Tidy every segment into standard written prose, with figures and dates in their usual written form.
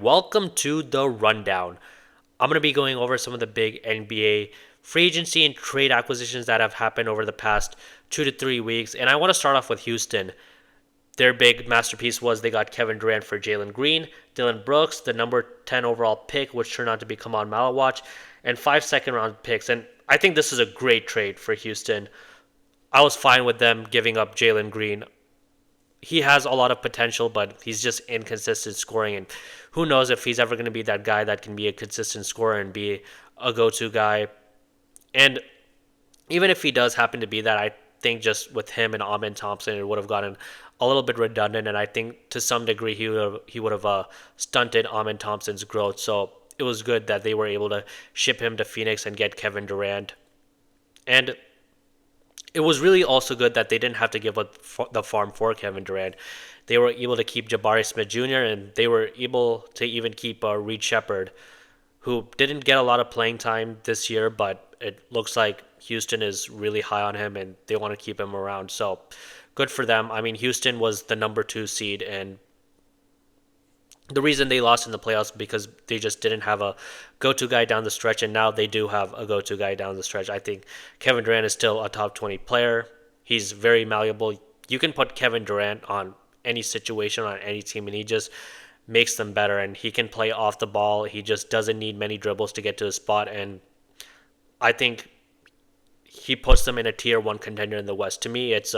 welcome to the rundown. I'm going to be going over some of the big NBA free agency and trade acquisitions that have happened over the past 2 to 3 weeks. And I want to start off with Houston. Their big masterpiece was they got Kevin Durant for Jalen Green, Dillon Brooks, the number 10 overall pick, which turned out to become on Malawatch, and 5 second round picks. And I think this is a great trade for Houston. I was fine with them giving up Jalen Green. He has a lot of potential, but he's just inconsistent scoring. And who knows if he's ever going to be that guy that can be a consistent scorer and be a go-to guy. And even if he does happen to be that, I think just with him and Amen Thompson, it would have gotten a little bit redundant. And I think to some degree he would have stunted Amen Thompson's growth. So it was good that they were able to ship him to Phoenix and get Kevin Durant. And it was really also good that they didn't have to give up the farm for Kevin Durant. They were able to keep Jabari Smith Jr. and they were able to even keep Reed Shepard, who didn't get a lot of playing time this year, but it looks like Houston is really high on him and they want to keep him around. So good for them. I mean, Houston was the number 2 seed, and the reason they lost in the playoffs because they just didn't have a go-to guy down the stretch, and now they do have a go-to guy down the stretch. I think Kevin Durant is still a top 20 player. He's very malleable. You can put Kevin Durant on any situation, on any team, and he just makes them better, and he can play off the ball. He just doesn't need many dribbles to get to his spot, and I think he puts them in a tier 1 contender in the West. To me, it's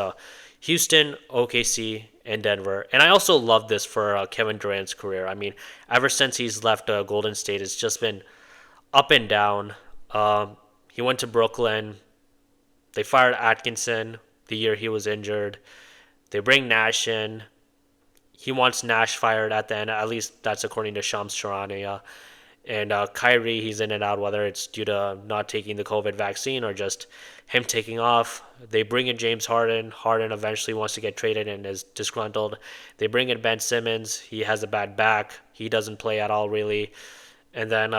Houston, OKC, and Denver. And I also love this for Kevin Durant's career. I mean, ever since he's left Golden State, it's just been up and down. He went to Brooklyn. They fired Atkinson the year he was injured. They bring Nash in. He wants Nash fired at the end. At least that's according to Shams Charania. And Kyrie, he's in and out, whether it's due to not taking the COVID vaccine or just him taking off. They bring in James Harden. Harden eventually wants to get traded and is disgruntled. They bring in Ben Simmons. He has a bad back. He doesn't play at all, really. And then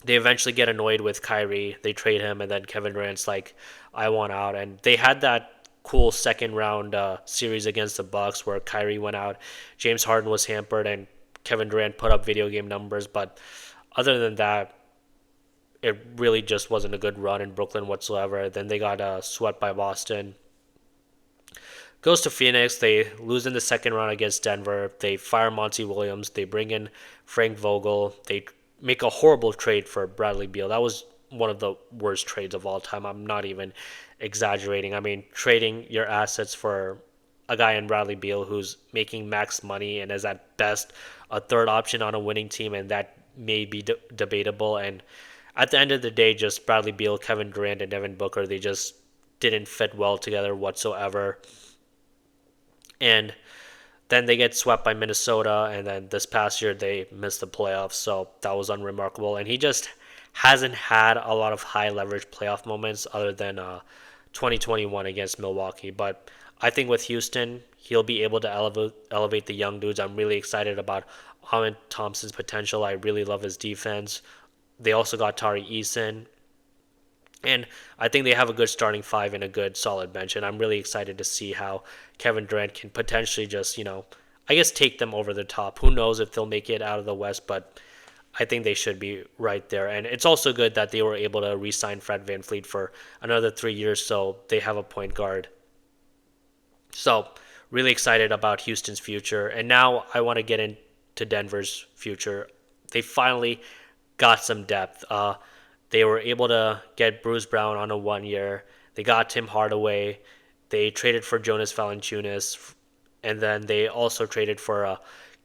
they eventually get annoyed with Kyrie. They trade him, and then Kevin Durant's like, I want out. And they had that cool second round series against the Bucks where Kyrie went out. James Harden was hampered, and Kevin Durant put up video game numbers, but other than that, it really just wasn't a good run in Brooklyn whatsoever. Then they got swept by Boston. Goes to Phoenix. They lose in the second round against Denver. They fire Monty Williams. They bring in Frank Vogel. They make a horrible trade for Bradley Beal. That was one of the worst trades of all time. I'm not even exaggerating. I mean, trading your assets for a guy in Bradley Beal who's making max money and is at best a third option on a winning team, and that may be debatable. And at the end of the day, just Bradley Beal, Kevin Durant, and Devin Booker, they just didn't fit well together whatsoever. And then they get swept by Minnesota, and then this past year they missed the playoffs, so that was unremarkable. And he just hasn't had a lot of high leverage playoff moments other than 2021 against Milwaukee. But I think with Houston, he'll be able to elevate the young dudes. I'm really excited about Amen Thompson's potential. I really love his defense. They also got Tari Eason. And I think they have a good starting five and a good solid bench. And I'm really excited to see how Kevin Durant can potentially just, I guess take them over the top. Who knows if they'll make it out of the West, but I think they should be right there. And it's also good that they were able to re-sign Fred VanVleet for another 3 years, so they have a point guard. So, really excited about Houston's future. And now I want to get into Denver's future. They finally got some depth. They were able to get Bruce Brown on a 1 year. They got Tim Hardaway. They traded for Jonas Valanciunas. And then they also traded for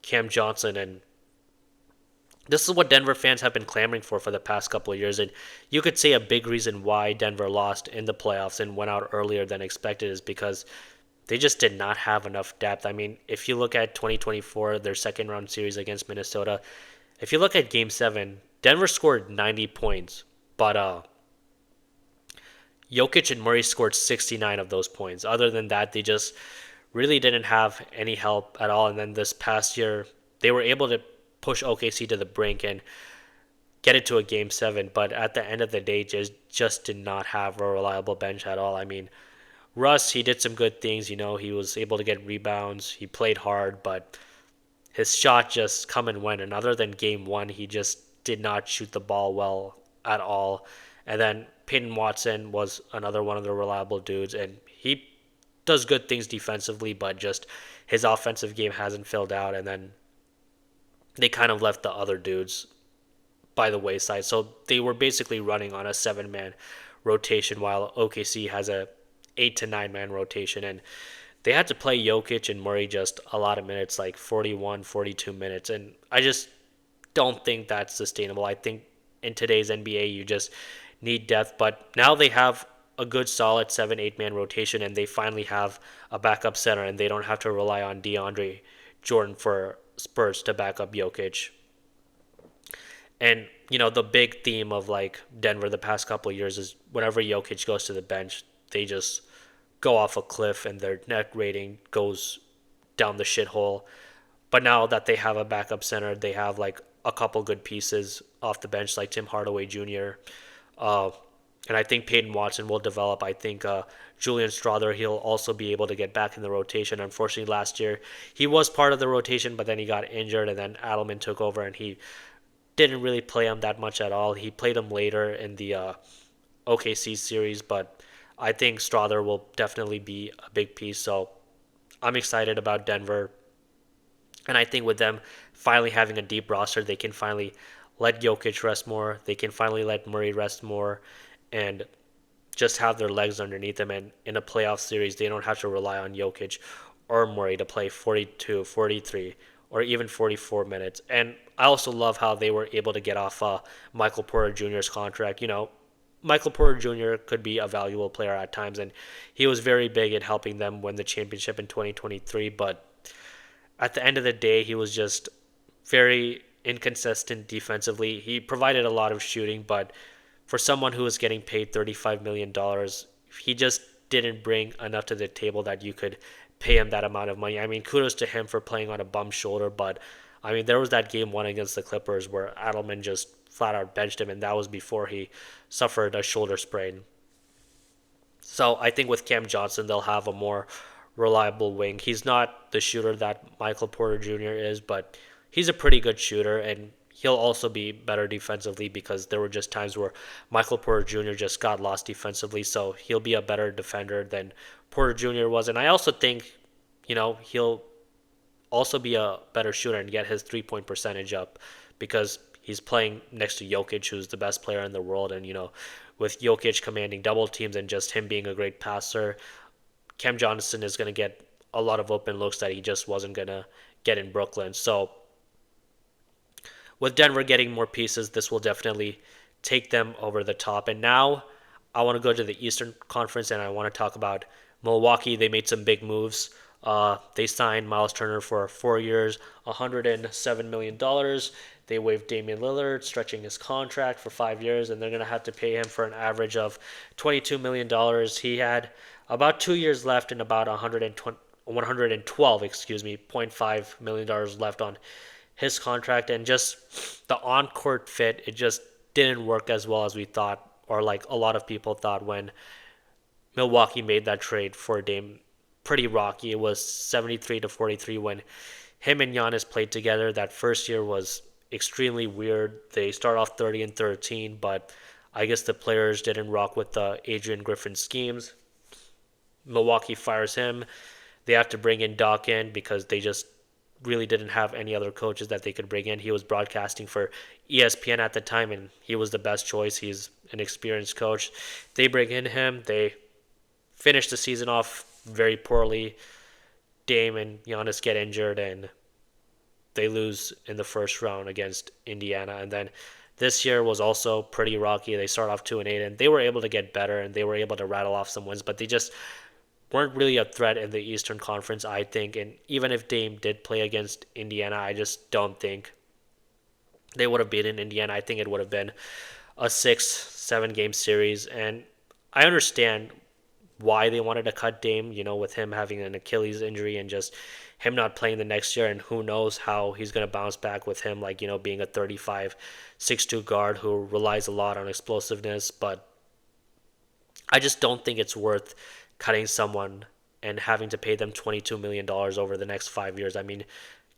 Cam Johnson. And this is what Denver fans have been clamoring for the past couple of years. And you could say a big reason why Denver lost in the playoffs and went out earlier than expected is because they just did not have enough depth. I mean, if you look at 2024, their second round series against Minnesota, if you look at Game 7, Denver scored 90 points, but Jokic and Murray scored 69 of those points. Other than that, they just really didn't have any help at all. And then this past year, they were able to push OKC to the brink and get it to a Game 7, but at the end of the day, just did not have a reliable bench at all. I mean, Russ, he did some good things. He was able to get rebounds. He played hard, but his shot just come and went. And other than game one, he just did not shoot the ball well at all. And then Peyton Watson was another one of the reliable dudes, and he does good things defensively, but just his offensive game hasn't filled out. And then they kind of left the other dudes by the wayside. So they were basically running on a 7-man rotation while OKC has a 8 to 9 man rotation. And they had to play Jokic and Murray just a lot of minutes, like 41, 42 minutes. And I just don't think that's sustainable. I think in today's NBA, you just need depth. But now they have a good, solid 7, 8 man rotation, and they finally have a backup center, and they don't have to rely on DeAndre Jordan for Spurs to back up Jokic. And the big theme of like Denver the past couple of years is whenever Jokic goes to the bench, they just go off a cliff and their net rating goes down the shithole. But now that they have a backup center, they have like a couple good pieces off the bench, like Tim Hardaway Jr. Uh, and I think Peyton Watson will develop. I think Julian Strawther, he'll also be able to get back in the rotation. Unfortunately, last year he was part of the rotation, but then he got injured, and then Adelman took over, and he didn't really play him that much at all. He played him later in the OKC series, but I think Strawther will definitely be a big piece. So I'm excited about Denver. And I think with them finally having a deep roster, they can finally let Jokic rest more. They can finally let Murray rest more and just have their legs underneath them. And in a playoff series, they don't have to rely on Jokic or Murray to play 42, 43, or even 44 minutes. And I also love how they were able to get off Michael Porter Jr.'s contract. Michael Porter Jr. could be a valuable player at times, and he was very big in helping them win the championship in 2023. But at the end of the day, he was just very inconsistent defensively. He provided a lot of shooting, but for someone who was getting paid $35 million, he just didn't bring enough to the table that you could pay him that amount of money. I mean, kudos to him for playing on a bum shoulder, but I mean, there was that game one against the Clippers where Adelman just flat out benched him, and that was before he suffered a shoulder sprain. So I think with Cam Johnson, they'll have a more reliable wing. He's not the shooter that Michael Porter Jr. is, but he's a pretty good shooter, and he'll also be better defensively because there were just times where Michael Porter Jr. just got lost defensively, so he'll be a better defender than Porter Jr. was. And I also think, he'll also be a better shooter and get his 3-point percentage up because he's playing next to Jokic, who's the best player in the world. And, with Jokic commanding double teams and just him being a great passer, Cam Johnson is going to get a lot of open looks that he just wasn't going to get in Brooklyn. So with Denver getting more pieces, this will definitely take them over the top. And now I want to go to the Eastern Conference, and I want to talk about Milwaukee. They made some big moves. They signed Myles Turner for 4 years, $107 million. They waived Damian Lillard, stretching his contract for 5 years, and they're going to have to pay him for an average of $22 million. He had about 2 years left and about 112, $0.5 million left on his contract. And just the on-court fit, it just didn't work as well as we thought, or like a lot of people thought when Milwaukee made that trade for Dame. Pretty rocky. It was 73-43 when him and Giannis played together. That first year was extremely weird. They start off 30-13, but I guess the players didn't rock with the Adrian Griffin schemes. Milwaukee fires him. They have to bring in Doc in because they just really didn't have any other coaches that they could bring in. He was broadcasting for ESPN at the time, and he was the best choice. He's an experienced coach. They bring in him. They finish the season off very poorly. Dame and Giannis get injured, and they lose in the first round against Indiana. And then this year was also pretty rocky. They start off 2-8, and they were able to get better, and they were able to rattle off some wins, but they just weren't really a threat in the Eastern Conference, I think. And even if Dame did play against Indiana, I just don't think they would have beaten Indiana. I think it would have been a 6-7 game series. And I understand why they wanted to cut Dame, with him having an Achilles injury and just him not playing the next year. And who knows how he's going to bounce back with him, being a 35-6'2 guard who relies a lot on explosiveness. But I just don't think it's worth cutting someone and having to pay them $22 million over the next 5 years. I mean,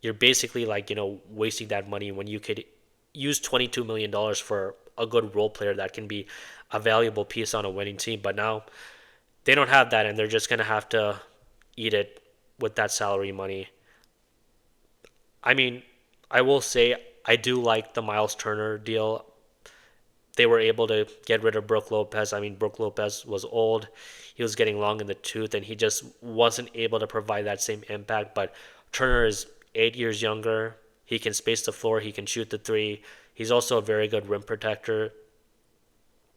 you're basically like, wasting that money when you could use $22 million for a good role player that can be a valuable piece on a winning team. But now they don't have that, and they're just gonna have to eat it with that salary money. I mean, I will say I do like the Myles Turner deal. They were able to get rid of Brook Lopez. I mean, Brook Lopez was old. He was getting long in the tooth, and he just wasn't able to provide that same impact. But Turner is 8 years younger. He can space the floor. He can shoot the three. He's also a very good rim protector.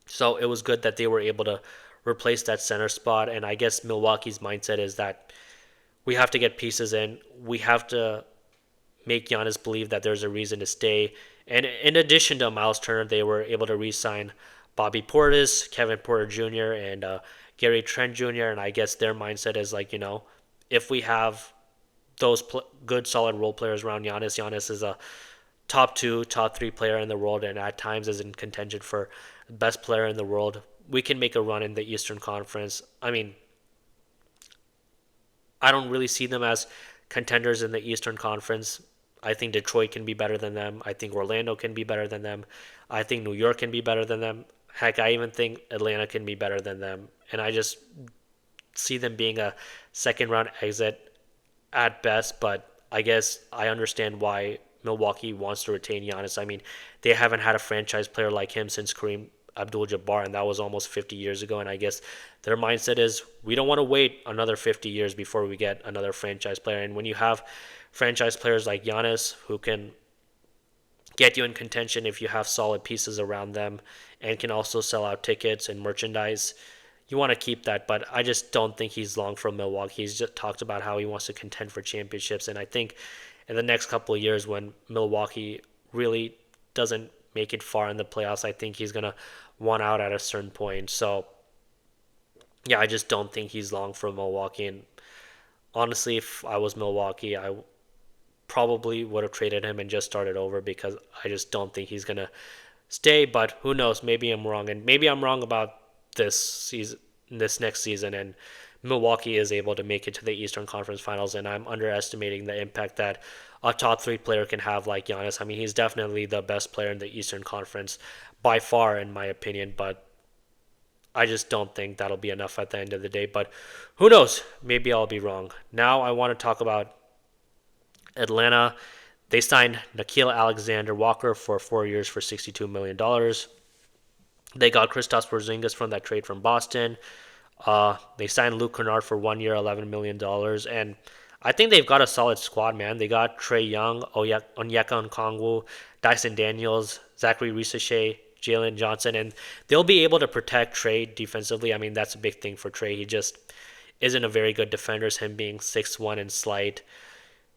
So it was good that they were able to replace that center spot. And I guess Milwaukee's mindset is that we have to get pieces in. We have to make Giannis believe that there's a reason to stay. And in addition to Myles Turner, they were able to re-sign Bobby Portis, Kevin Porter Jr., and Gary Trent Jr. And I guess their mindset is like, if we have those good, solid role players around Giannis, Giannis is a top two, top three player in the world, and at times is in contention for best player in the world. We can make a run in the Eastern Conference. I mean, I don't really see them as contenders in the Eastern Conference. I think Detroit can be better than them. I think Orlando can be better than them. I think New York can be better than them. Heck, I even think Atlanta can be better than them. And I just see them being a second round exit at best. But I guess I understand why Milwaukee wants to retain Giannis. I mean, they haven't had a franchise player like him since Kareem Abdul-Jabbar, and that was almost 50 years ago. And I guess their mindset is we don't want to wait another 50 years before we get another franchise player. And when you have franchise players like Giannis who can get you in contention if you have solid pieces around them and can also sell out tickets and merchandise, you want to keep that. But I just don't think he's long from Milwaukee. He's just talked about how he wants to contend for championships. And I think in the next couple of years when Milwaukee really doesn't make it far in the playoffs, I think he's going to want out at a certain point. So, yeah, I just don't think he's long from Milwaukee. And honestly, if I was Milwaukee, I probably would have traded him and just started over because I just don't think he's going to stay. But who knows? Maybe I'm wrong. And maybe I'm wrong about this season, this next season, and Milwaukee is able to make it to the Eastern Conference Finals, and I'm underestimating the impact that a top three player can have like Giannis. I mean, he's definitely the best player in the Eastern Conference by far, in my opinion, but I just don't think that'll be enough at the end of the day. But who knows? Maybe I'll be wrong. Now I want to talk about Atlanta. They signed Nickeil Alexander-Walker for 4 years for $62 million. They got Kristaps Porzingis from that trade from Boston. They signed Luke Kennard for 1 year, $11 million. And I think they've got a solid squad, man. They got Trae Young, Onyeka Okongwu, Dyson Daniels, Zachary Risachet, Jalen Johnson, and they'll be able to protect Trae defensively. I mean, that's a big thing for Trae. He just isn't a very good defender, him being 6'1" and slight.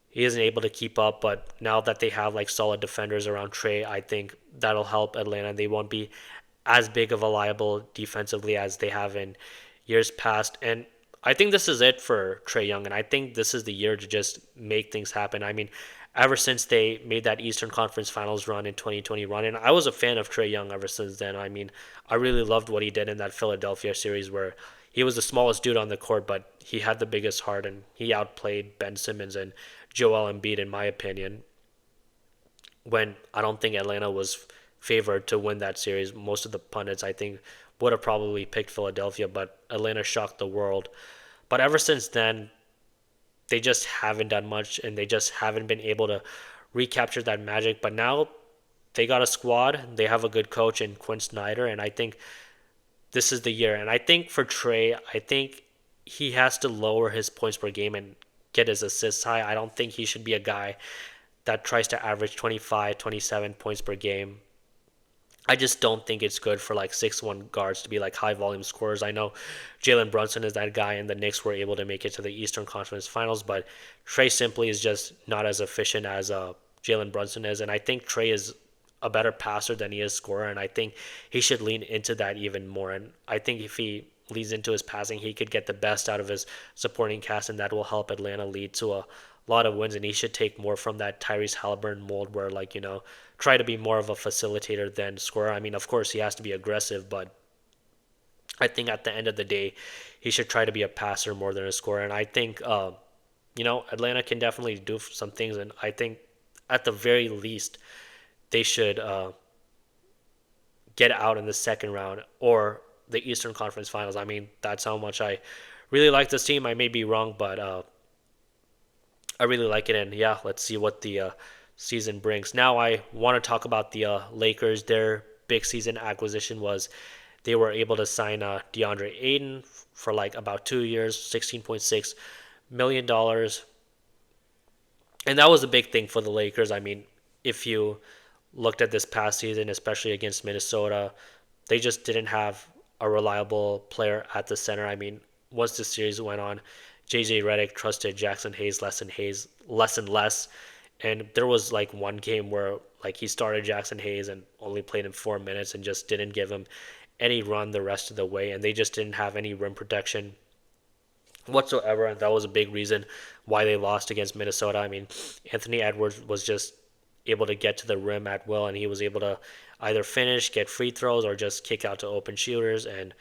He isn't able to keep up, but now that they have like solid defenders around Trae, I think that'll help Atlanta. They won't be as big of a liable defensively as they have in years past. And I think this is it for Trae Young, and I think this is the year to just make things happen. I mean, ever since they made that Eastern Conference Finals run in 2021, and I was a fan of Trae Young ever since then. I mean, I really loved what he did in that Philadelphia series where he was the smallest dude on the court, but he had the biggest heart, and he outplayed Ben Simmons and Joel Embiid, in my opinion, when I don't think Atlanta was favored to win that series. Most of the pundits, I think, would have probably picked Philadelphia, but Atlanta shocked the world. But ever since then, they just haven't done much, and they just haven't been able to recapture that magic. But now they got a squad. They have a good coach in Quinn Snyder, and I think this is the year. And I think for Trae, I think he has to lower his points per game and get his assists high. I don't think he should be a guy that tries to average 25, 27 points per game. I just don't think it's good for like 6'1" guards to be like high volume scorers. I know Jalen Brunson is that guy, and the Knicks were able to make it to the Eastern Conference Finals, but Trae simply is just not as efficient as Jalen Brunson is. And I think Trae is a better passer than he is scorer, and I think he should lean into that even more. And I think if he leads into his passing, he could get the best out of his supporting cast, and that will help Atlanta lead to a lot of wins. And he should take more from that Tyrese Halliburton mold where, like, try to be more of a facilitator than scorer. I mean, of course, he has to be aggressive, but I think at the end of the day, he should try to be a passer more than a scorer. And I think Atlanta can definitely do some things, and I think at the very least they should get out in the second round or the Eastern Conference Finals. I mean, that's how much I really like this team. I may be wrong, but I really like it. And yeah, let's see what the season brings. Now, I want to talk about the Lakers. Their big season acquisition was they were able to sign DeAndre Ayton for like about 2 years, $16.6 million. And that was a big thing for the Lakers. I mean, if you looked at this past season, especially against Minnesota, they just didn't have a reliable player at the center. I mean, once the series went on, JJ Redick trusted Jackson Hayes less and less. And there was like one game where like he started Jackson Hayes and only played him 4 minutes and just didn't give him any run the rest of the way. And they just didn't have any rim protection whatsoever, and that was a big reason why they lost against Minnesota. I mean, Anthony Edwards was just able to get to the rim at will, and he was able to either finish, get free throws, or just kick out to open shooters, and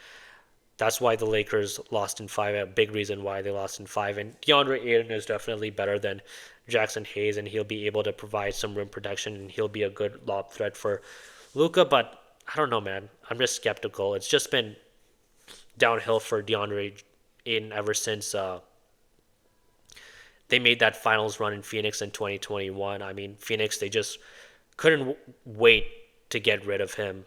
that's why the Lakers lost in five. A big reason why they lost in five. And DeAndre Ayton is definitely better than Jackson Hayes, and he'll be able to provide some rim protection, and he'll be a good lob threat for Luka. But I don't know, man. I'm just skeptical. It's just been downhill for DeAndre Ayton ever since they made that finals run in Phoenix in 2021. I mean, Phoenix, they just couldn't wait to get rid of him.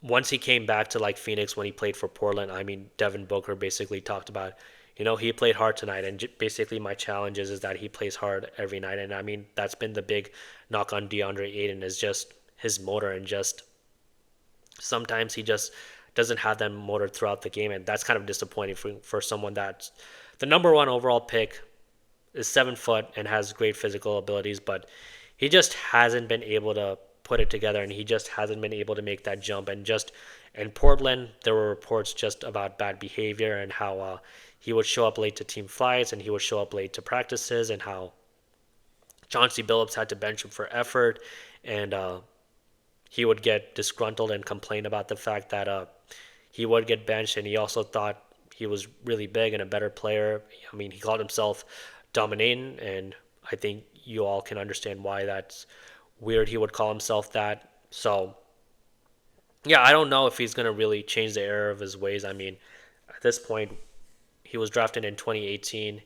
Once he came back to like Phoenix when he played for Portland, I mean, Devin Booker basically talked about, he played hard tonight, and basically my challenge is that he plays hard every night, and I mean that's been the big knock on DeAndre Ayton is just his motor, and just sometimes he just doesn't have that motor throughout the game, and that's kind of disappointing for someone that's the number one overall pick, is 7 foot and has great physical abilities, but he just hasn't been able to put it together, and he just hasn't been able to make that jump. And just in Portland, there were reports just about bad behavior and how he would show up late to team flights and he would show up late to practices, and how Chauncey Billups had to bench him for effort, and he would get disgruntled and complain about the fact that he would get benched, and he also thought he was really big and a better player. I mean, he called himself dominating, and I think you all can understand why that's weird. He would call himself that. So, yeah, I don't know if he's going to really change the error of his ways. I mean, at this point, he was drafted in 2018.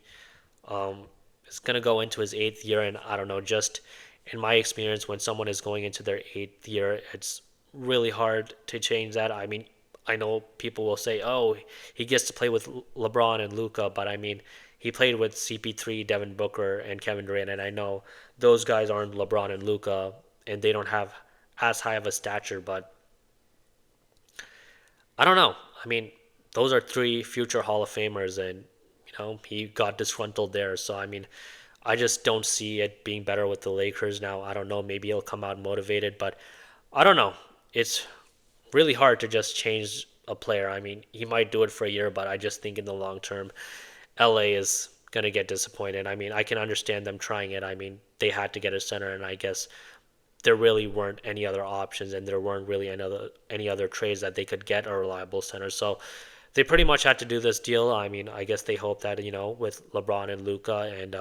It's going to go into his 8th year, and I don't know, just in my experience, when someone is going into their 8th year, it's really hard to change that. I mean, I know people will say, oh, he gets to play with LeBron and Luka, but I mean, he played with CP3, Devin Booker, and Kevin Durant, and I know those guys aren't LeBron and Luka, and they don't have as high of a stature, but I don't know. I mean, those are 3 future Hall of Famers, and he got disgruntled there. So I mean, I just don't see it being better with the Lakers now. I don't know. Maybe he'll come out motivated, but I don't know. It's really hard to just change a player. I mean, he might do it for a year, but I just think in the long term, LA is going to get disappointed. I mean, I can understand them trying it. I mean, they had to get a center, and I guess there really weren't any other options, and there weren't really any other trades that they could get a reliable center. So they pretty much had to do this deal. I mean, I guess they hope that, with LeBron and Luka and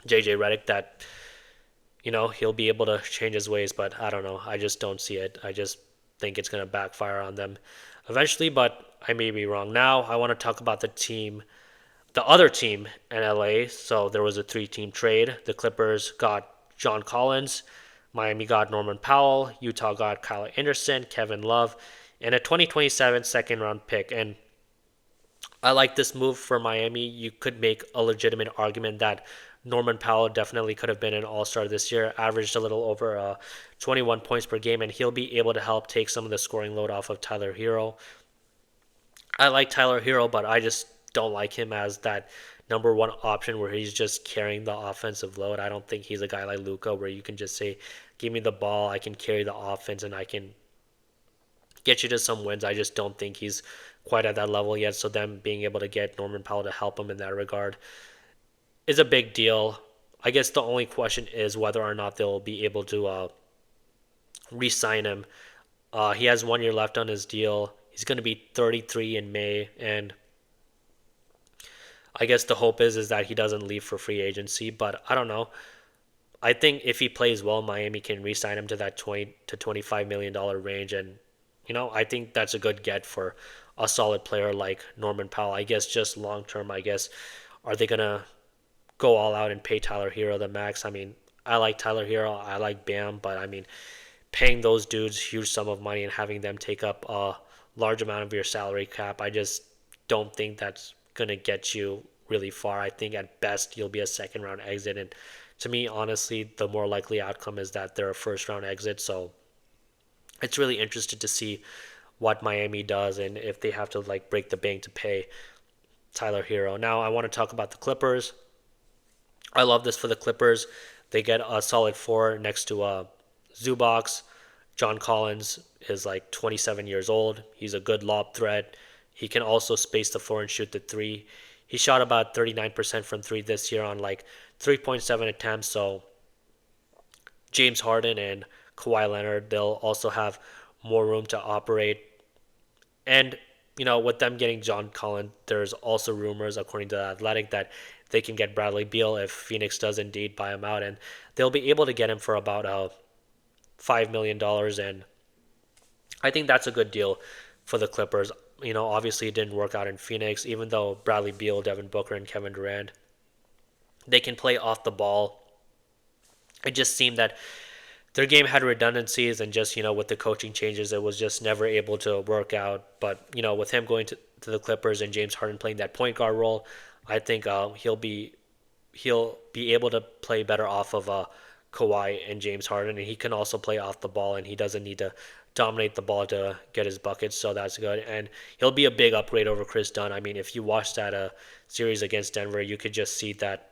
JJ Redick, that he'll be able to change his ways, but I don't know. I just don't see it. I just think it's going to backfire on them eventually, but I may be wrong. Now I want to talk about the other team in LA. So there was a 3-team trade. The Clippers got John Collins, Miami got Norman Powell, Utah got Kyle Anderson, Kevin Love, and a 2027 second-round pick. And I like this move for Miami. You could make a legitimate argument that Norman Powell definitely could have been an all-star this year, averaged a little over 21 points per game, and he'll be able to help take some of the scoring load off of Tyler Hero. I like Tyler Hero, but I just don't like him as that number one option where he's just carrying the offensive load. I don't think he's a guy like Luka where you can just say, give me the ball, I can carry the offense, and I can get you to some wins. I just don't think he's quite at that level yet. So them being able to get Norman Powell to help him in that regard is a big deal. I guess the only question is whether or not they'll be able to re-sign him. He has 1 year left on his deal. He's going to be 33 in May, and I guess the hope is that he doesn't leave for free agency, but I don't know. I think if he plays well, Miami can re-sign him to that 20 to $25 million range, and I think that's a good get for a solid player like Norman Powell. I guess just long term, I guess are they gonna go all out and pay Tyler Hero the max? I mean, I like Tyler Hero, I like Bam, but I mean, paying those dudes huge sum of money and having them take up a large amount of your salary cap, I just don't think that's gonna get you really far. I think at best you'll be a second round exit, and to me, honestly, the more likely outcome is that they're a first round exit. So it's really interested to see what Miami does and if they have to like break the bank to pay Tyler Hero. Now I want to talk about the Clippers. I love this for the Clippers. They get a solid four next to Zubox. John Collins is like 27 years old. He's a good lob threat. He can also space the floor and shoot the three. He shot about 39% from three this year on like 3.7 attempts. So James Harden and Kawhi Leonard, they'll also have more room to operate. And, with them getting John Collins, there's also rumors, according to The Athletic, that they can get Bradley Beal if Phoenix does indeed buy him out. And they'll be able to get him for about $5 million. And I think that's a good deal for the Clippers. Obviously it didn't work out in Phoenix, even though Bradley Beal, Devin Booker, and Kevin Durant, they can play off the ball. It just seemed that their game had redundancies, and just with the coaching changes, it was just never able to work out. But with him going to the Clippers and James Harden playing that point guard role, I think he'll be able to play better off of Kawhi and James Harden, and he can also play off the ball, and he doesn't need to dominate the ball to get his buckets. So that's good, and he'll be a big upgrade over Chris Dunn. I mean, if you watched that series against Denver, you could just see that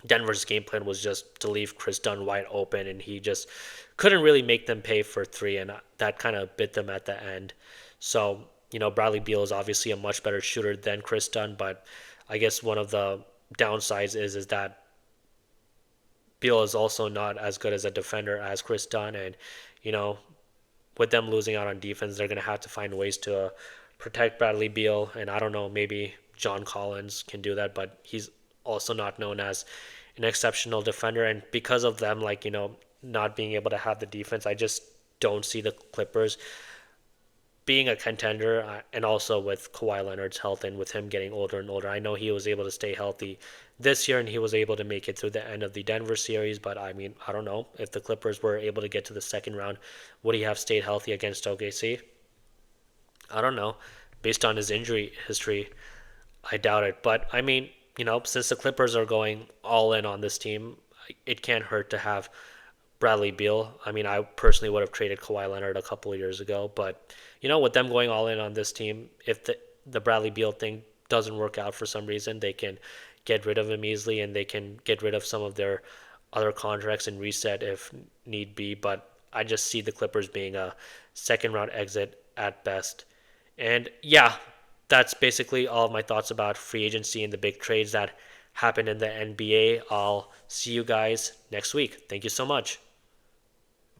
Denver's game plan was just to leave Chris Dunn wide open, and he just couldn't really make them pay for three, and that kind of bit them at the end. So, Bradley Beal is obviously a much better shooter than Chris Dunn, but I guess one of the downsides is that Beal is also not as good as a defender as Chris Dunn, and you know, with them losing out on defense, they're going to have to find ways to protect Bradley Beal, and I don't know, maybe John Collins can do that, but he's also not known as an exceptional defender, and because of them, like not being able to have the defense, I just don't see the Clippers being a contender, and also with Kawhi Leonard's health and with him getting older and older. I know he was able to stay healthy this year and he was able to make it through the end of the Denver series, but I mean, I don't know if the Clippers were able to get to the second round, would he have stayed healthy against OKC? I don't know. Based on his injury history, I doubt it. But I mean, since the Clippers are going all in on this team, it can't hurt to have Bradley Beal. I mean, I personally would have traded Kawhi Leonard a couple of years ago, but with them going all in on this team, if the Bradley Beal thing doesn't work out for some reason, they can get rid of him easily, and they can get rid of some of their other contracts and reset if need be. But I just see the Clippers being a second round exit at best. And yeah, that's basically all of my thoughts about free agency and the big trades that happened in the NBA. I'll see you guys next week. Thank you so much.